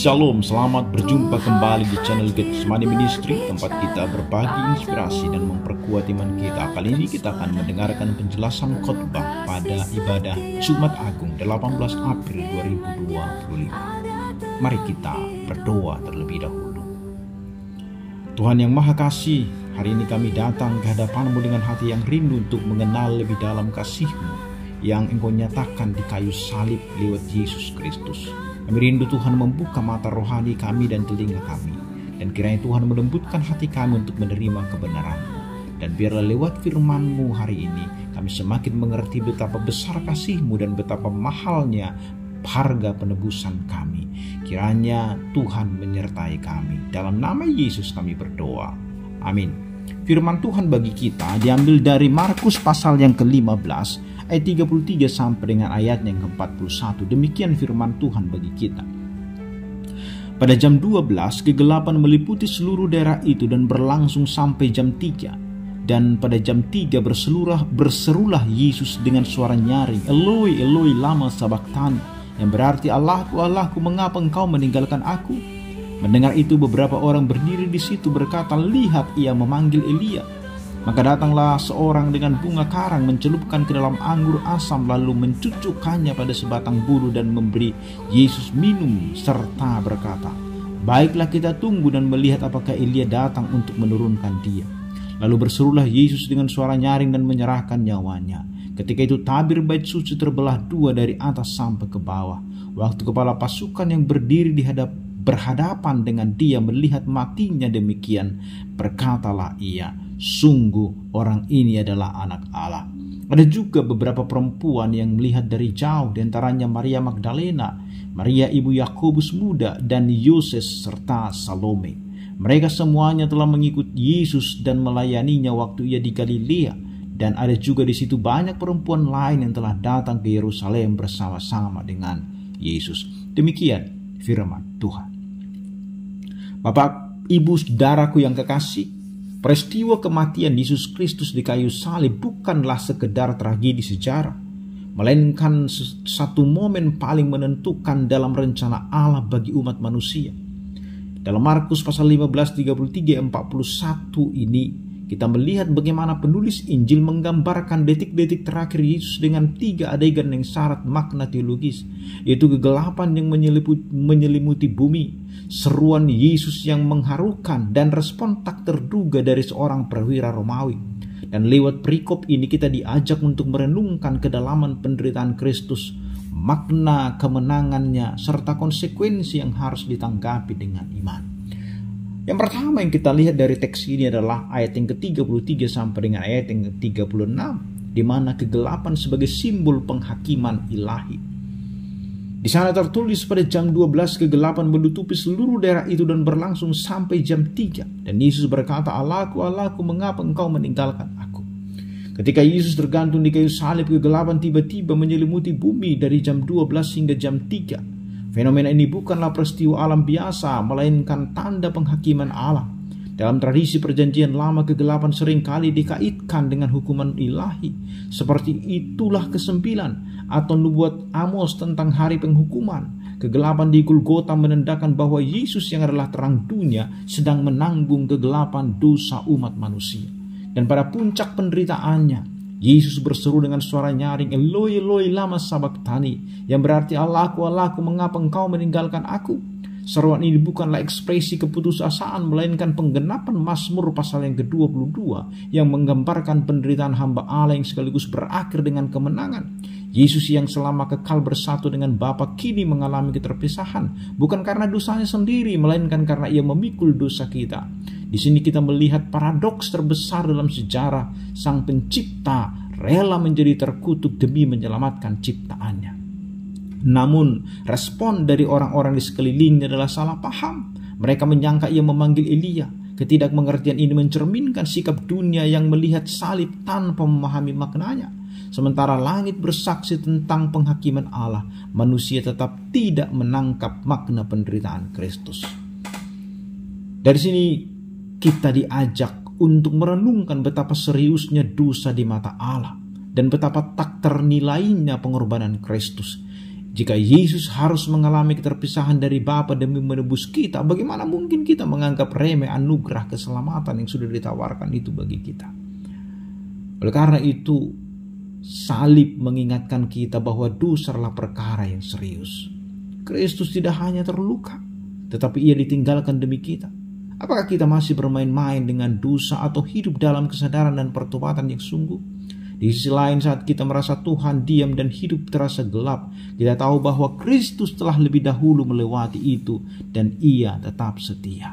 Shalom, selamat berjumpa kembali di channel Getsemani Ministry, tempat kita berbagi inspirasi dan memperkuat iman kita. Kali ini kita akan mendengarkan penjelasan khotbah pada ibadah Jumat Agung 18 April 2025. Mari kita berdoa terlebih dahulu. Tuhan yang Maha Kasih, hari ini kami datang ke hadapan-Mu dengan hati yang rindu untuk mengenal lebih dalam kasih-Mu yang Engkau nyatakan di kayu salib lewat Yesus Kristus. Kami rindu Tuhan membuka mata rohani kami dan telinga kami, dan kiranya Tuhan melembutkan hati kami untuk menerima kebenaran-Mu. Dan biarlah lewat firman-Mu hari ini kami semakin mengerti betapa besar kasih-Mu dan betapa mahalnya harga penebusan kami. Kiranya Tuhan menyertai kami. Dalam nama Yesus kami berdoa. Amin. Firman Tuhan bagi kita diambil dari Markus pasal yang ke-15 ayat 33 sampai dengan ayatnya yang ke-41. Demikian firman Tuhan bagi kita. Pada jam 12 kegelapan meliputi seluruh daerah itu dan berlangsung sampai jam 3. Dan pada jam 3 berserulah Yesus dengan suara nyaring, Eloi, Eloi, lama sabachthani, yang berarti Allahku, Allahku, mengapa engkau meninggalkan aku? Mendengar itu beberapa orang berdiri di situ berkata, lihat, ia memanggil Elia. Maka datanglah seorang dengan bunga karang, mencelupkan ke dalam anggur asam, lalu mencucukkannya pada sebatang bulu dan memberi Yesus minum, serta berkata, baiklah kita tunggu dan melihat apakah Elia datang untuk menurunkan dia. Lalu berserulah Yesus dengan suara nyaring dan menyerahkan nyawanya. Ketika itu tabir bait suci terbelah dua dari atas sampai ke bawah. Waktu kepala pasukan yang berdiri berhadapan dengan dia melihat matinya demikian, berkatalah ia, sungguh orang ini adalah anak Allah. Ada juga beberapa perempuan yang melihat dari jauh, diantaranya Maria Magdalena, Maria ibu Yakobus muda, dan Yoses serta Salome. Mereka semuanya telah mengikut Yesus dan melayaninya waktu ia di Galilea. Dan ada juga di situ banyak perempuan lain yang telah datang ke Yerusalem bersama-sama dengan Yesus. Demikian firman Tuhan. Bapak, Ibu, saudaraku yang kekasih, peristiwa kematian Yesus Kristus di kayu salib bukanlah sekedar tragedi sejarah, melainkan satu momen paling menentukan dalam rencana Allah bagi umat manusia. Dalam Markus pasal 15:33-41 ini, kita melihat bagaimana penulis Injil menggambarkan detik-detik terakhir Yesus dengan 3 adegan yang syarat makna teologis, yaitu kegelapan yang menyelimuti bumi, seruan Yesus yang mengharukan, dan respon tak terduga dari seorang perwira Romawi. Dan lewat perikop ini kita diajak untuk merenungkan kedalaman penderitaan Kristus, makna kemenangannya, serta konsekuensi yang harus ditanggapi dengan iman. Yang pertama yang kita lihat dari teks ini adalah ayat yang ke-33 sampai dengan ayat yang ke-36, di mana kegelapan sebagai simbol penghakiman ilahi. Di sana tertulis pada jam 12 kegelapan menutupi seluruh daerah itu dan berlangsung sampai jam 3. Dan Yesus berkata, Allahku, Allahku, mengapa engkau meninggalkan aku? Ketika Yesus tergantung di kayu salib, kegelapan tiba-tiba menyelimuti bumi dari jam 12 hingga jam 3. Fenomena ini bukanlah peristiwa alam biasa, melainkan tanda penghakiman Allah. Dalam tradisi perjanjian lama, kegelapan seringkali dikaitkan dengan hukuman ilahi. Seperti itulah ke-9 atau nubuat Amos tentang hari penghukuman. Kegelapan di Golgota menandakan bahwa Yesus yang adalah terang dunia sedang menanggung kegelapan dosa umat manusia. Dan pada puncak penderitaannya, Yesus berseru dengan suara nyaring, Eloi, Eloi, lama sabachthani, yang berarti Allahku, Allahku, mengapa engkau meninggalkan aku? Seruan ini bukanlah ekspresi keputusasaan, melainkan penggenapan Mazmur pasal yang ke-22 yang menggambarkan penderitaan hamba Allah yang sekaligus berakhir dengan kemenangan. Yesus yang selama kekal bersatu dengan Bapa kini mengalami keterpisahan, bukan karena dosanya sendiri, melainkan karena ia memikul dosa kita. Di sini kita melihat paradoks terbesar dalam sejarah. Sang pencipta rela menjadi terkutuk demi menyelamatkan ciptaannya. Namun respon dari orang-orang di sekelilingnya adalah salah paham. Mereka menyangka ia memanggil Elia. Ketidakmengertian ini mencerminkan sikap dunia yang melihat salib tanpa memahami maknanya. Sementara langit bersaksi tentang penghakiman Allah, manusia tetap tidak menangkap makna penderitaan Kristus. Dari sini kita diajak untuk merenungkan betapa seriusnya dosa di mata Allah dan betapa tak ternilainya pengorbanan Kristus. Jika Yesus harus mengalami keterpisahan dari Bapa demi menebus kita, bagaimana mungkin kita menganggap remeh anugerah keselamatan yang sudah ditawarkan itu bagi kita? Oleh karena itu, salib mengingatkan kita bahwa dosa adalah perkara yang serius. Kristus tidak hanya terluka, tetapi ia ditinggalkan demi kita. Apakah kita masih bermain-main dengan dosa atau hidup dalam kesadaran dan pertobatan yang sungguh? Di sisi lain, saat kita merasa Tuhan diam dan hidup terasa gelap, kita tahu bahwa Kristus telah lebih dahulu melewati itu dan ia tetap setia.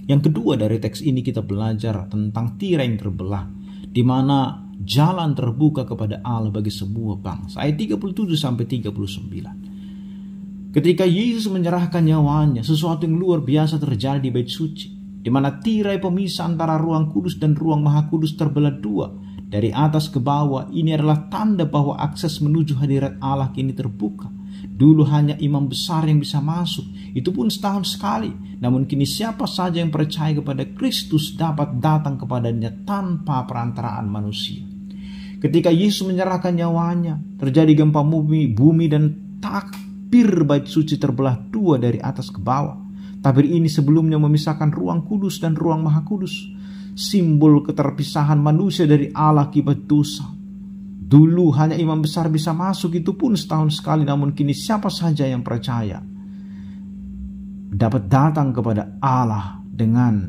Yang kedua, dari teks ini kita belajar tentang tirai yang terbelah, di mana jalan terbuka kepada Allah bagi semua bangsa. Ayat 37-39. Ketika Yesus menyerahkan nyawanya, sesuatu yang luar biasa terjadi di bait suci, di mana tirai pemisah antara ruang kudus dan ruang maha kudus terbelah dua. Dari atas ke bawah, ini adalah tanda bahwa akses menuju hadirat Allah kini terbuka. Dulu hanya imam besar yang bisa masuk, itu pun setahun sekali. Namun kini siapa saja yang percaya kepada Kristus dapat datang kepadanya tanpa perantaraan manusia. Ketika Yesus menyerahkan nyawanya, terjadi gempa bumi dan takbir bait suci terbelah dua dari atas ke bawah. Tabir ini sebelumnya memisahkan ruang kudus dan ruang maha kudus, simbol keterpisahan manusia dari Allah akibat dosa. Dulu hanya imam besar bisa masuk, itu pun setahun sekali. Namun kini siapa saja yang percaya dapat datang kepada Allah dengan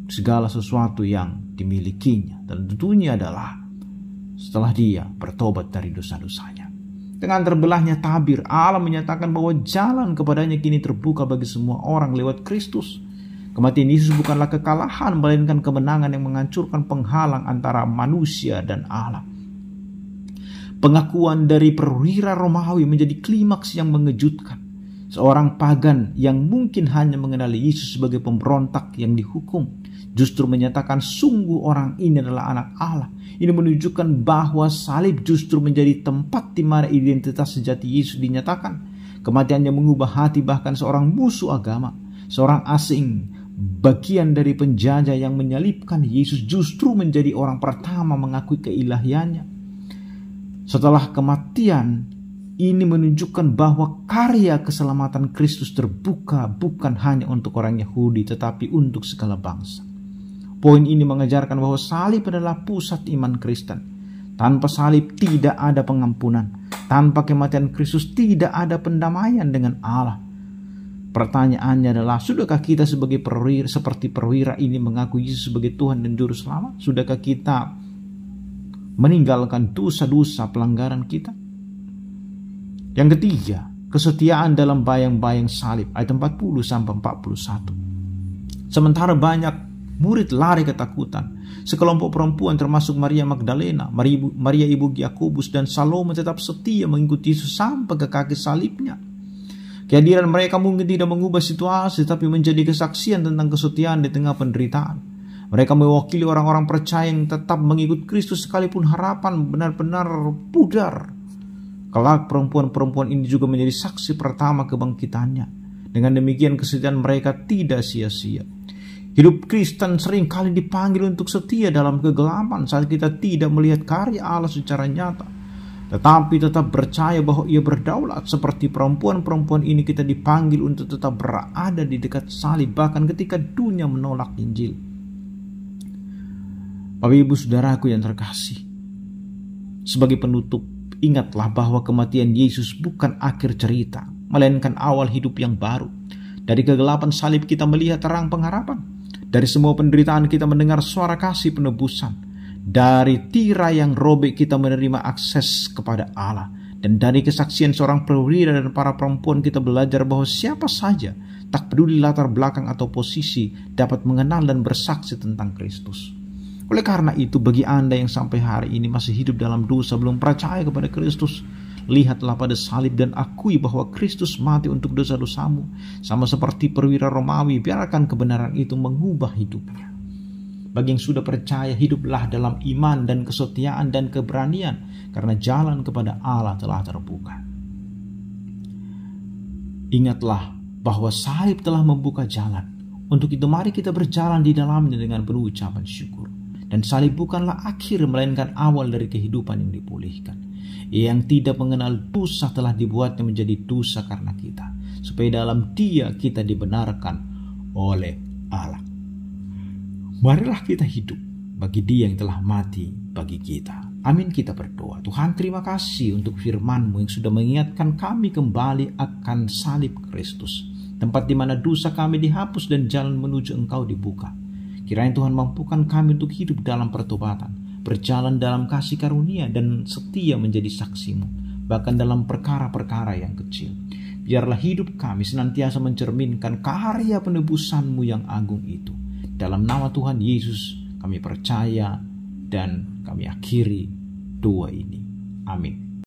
segala sesuatu yang dimilikinya. Dan tentunya adalah setelah dia bertobat dari dosa-dosanya. Dengan terbelahnya tabir, Allah menyatakan bahwa jalan kepadanya kini terbuka bagi semua orang lewat Kristus. Kematian Yesus bukanlah kekalahan, melainkan kemenangan yang menghancurkan penghalang antara manusia dan Allah. Pengakuan dari perwira Romawi menjadi klimaks yang mengejutkan. Seorang pagan yang mungkin hanya mengenali Yesus sebagai pemberontak yang dihukum, justru menyatakan sungguh orang ini adalah anak Allah. Ini menunjukkan bahwa salib justru menjadi tempat di mana identitas sejati Yesus dinyatakan. Kematiannya mengubah hati bahkan seorang musuh agama, seorang asing, bagian dari penjajah yang menyalibkan Yesus, justru menjadi orang pertama mengakui keilahiannya. Setelah kematian, ini menunjukkan bahwa karya keselamatan Kristus terbuka bukan hanya untuk orang Yahudi, tetapi untuk segala bangsa. Poin ini mengajarkan bahwa salib adalah pusat iman Kristen. Tanpa salib tidak ada pengampunan. Tanpa kematian Kristus tidak ada pendamaian dengan Allah. Pertanyaannya adalah, sudahkah kita sebagai perwira, seperti perwira ini mengaku Yesus sebagai Tuhan dan Juru Selamat? Sudahkah kita meninggalkan dosa-dosa pelanggaran kita? Yang ketiga, kesetiaan dalam bayang-bayang salib, ayat 40-41. Sementara banyak murid lari ketakutan, sekelompok perempuan termasuk Maria Magdalena, Maria ibu Yakobus dan Salome tetap setia mengikuti Yesus sampai ke kaki salibnya. Kehadiran mereka mungkin tidak mengubah situasi, tapi menjadi kesaksian tentang kesetiaan di tengah penderitaan. Mereka mewakili orang-orang percaya yang tetap mengikut Kristus sekalipun harapan benar-benar pudar. Kelak perempuan-perempuan ini juga menjadi saksi pertama kebangkitannya. Dengan demikian kesetiaan mereka tidak sia-sia. Hidup Kristen sering kali dipanggil untuk setia dalam kegelapan saat kita tidak melihat karya Allah secara nyata, tetapi tetap percaya bahwa ia berdaulat. Seperti perempuan-perempuan ini, kita dipanggil untuk tetap berada di dekat salib bahkan ketika dunia menolak Injil. Bapak Ibu Saudaraku yang terkasih, sebagai penutup, ingatlah bahwa kematian Yesus bukan akhir cerita, melainkan awal hidup yang baru. Dari kegelapan salib kita melihat terang pengharapan. Dari semua penderitaan kita mendengar suara kasih penebusan. Dari tirai yang robek kita menerima akses kepada Allah. Dan dari kesaksian seorang perwira dan para perempuan kita belajar bahwa siapa saja, tak peduli latar belakang atau posisi, dapat mengenal dan bersaksi tentang Kristus. Oleh karena itu, bagi Anda yang sampai hari ini masih hidup dalam dosa, belum percaya kepada Kristus, lihatlah pada salib dan akui bahwa Kristus mati untuk dosa-dosamu. Sama seperti perwira Romawi, biarkan kebenaran itu mengubah hidupnya. Bagi yang sudah percaya, hiduplah dalam iman dan kesetiaan dan keberanian, karena jalan kepada Allah telah terbuka. Ingatlah bahwa salib telah membuka jalan. Untuk itu mari kita berjalan di dalamnya dengan penuh ucapan syukur. Dan salib bukanlah akhir, melainkan awal dari kehidupan yang dipulihkan. Ia yang tidak mengenal dosa telah dibuatnya menjadi dosa karena kita, supaya dalam Dia kita dibenarkan oleh Allah. Marilah kita hidup bagi Dia yang telah mati bagi kita. Amin, kita berdoa. Tuhan, terima kasih untuk firman-Mu yang sudah mengingatkan kami kembali akan salib Kristus, tempat di mana dosa kami dihapus dan jalan menuju Engkau dibuka. Kiranya Tuhan mampukan kami untuk hidup dalam pertobatan, berjalan dalam kasih karunia dan setia menjadi saksi-Mu, bahkan dalam perkara-perkara yang kecil. Biarlah hidup kami senantiasa mencerminkan karya penebusan-Mu yang agung itu. Dalam nama Tuhan Yesus kami percaya dan kami akhiri doa ini. Amin.